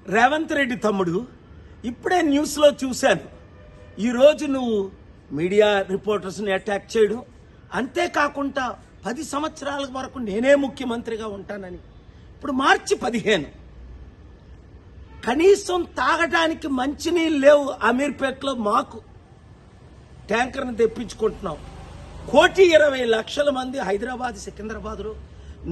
రేవంత్ రెడ్డి తమ్ముడు ఇప్పుడే న్యూస్లో చూశాను. ఈరోజు నువ్వు మీడియా రిపోర్టర్స్ని అటాక్ చేయడం, అంతేకాకుండా 10 సంవత్సరాల వరకు నేనే ముఖ్యమంత్రిగా ఉంటానని. ఇప్పుడు మార్చి 15 కనీసం తాగడానికి మంచినీళ్ళు లేవు. అమీర్పేటలో మాకు ట్యాంకర్ని తెప్పించుకుంటున్నాం. 1,20,00,000 మంది హైదరాబాద్ సికింద్రాబాద్లో,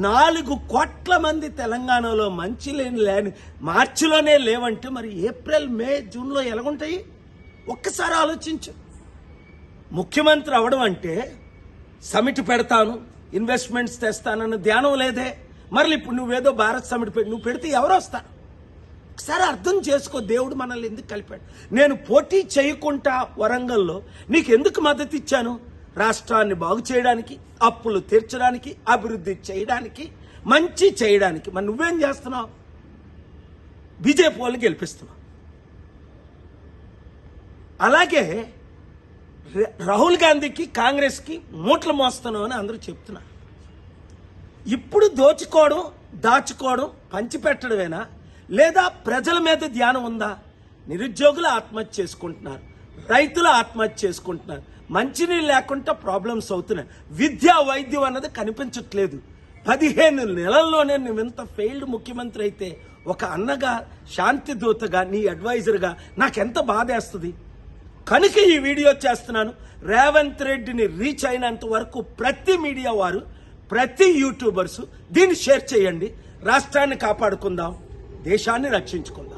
4 కోట్ల మంది తెలంగాణలో మంచినీళ్ళు లేని మార్చిలోనే లేవంటే మరి ఏప్రిల్ మే జూన్లో ఎలాగుంటాయి? ఒక్కసారి ఆలోచించు. ముఖ్యమంత్రి అవడం అంటే సమిట్ పెడతాను, ఇన్వెస్ట్మెంట్స్ తెస్తానన్న ధ్యానం లేదే. మరి ఇప్పుడు నువ్వేదో భారత్ సమిట్ నువ్వు పెడితే ఎవరు వస్తారు? ఒకసారి అర్థం చేసుకో. దేవుడు మనల్ని ఎందుకు కలిపాడు? నేను పోటీ చేయకుండా వరంగల్లో నీకు ఎందుకు మద్దతు ఇచ్చాను? రాష్ట్రాన్ని బాగు చేయడానికి, అప్పులు తీర్చడానికి, అభివృద్ధి చేయడానికి, మంచి చేయడానికి. మరి నువ్వేం చేస్తున్నావు? బీజేపీ వాళ్ళని గెలిపిస్తున్నావు. అలాగే రాహుల్ గాంధీకి, కాంగ్రెస్కి మూటలు మోస్తున్నావు అని అందరూ చెప్తున్నారు. ఇప్పుడు దోచుకోవడం, దాచుకోవడం, పంచిపెట్టడమేనా, లేదా ప్రజల మీద ధ్యానం ఉందా? నిరుద్యోగులు ఆత్మహత్య చేసుకుంటున్నారు, రైతులు ఆత్మహత్య చేసుకుంటున్నారు, మంచినీళ్ళు లేకుండా ప్రాబ్లమ్స్ అవుతున్నాయి, విద్యా వైద్యం అన్నది కనిపించట్లేదు. 15 నెలల్లోనే నువ్వెంత ఫెయిల్డ్ ముఖ్యమంత్రి అయితే, ఒక అన్నగా, శాంతి దూతగా, నీ అడ్వైజర్గా నాకెంత బాధేస్తుంది. కనుక ఈ వీడియో చేస్తున్నాను. రేవంత్ రెడ్డిని రీచ్ అయినంత వరకు ప్రతి మీడియా వారు, ప్రతి యూట్యూబర్స్ దీన్ని షేర్ చేయండి. రాష్ట్రాన్ని కాపాడుకుందాం, దేశాన్ని రక్షించుకుందాం.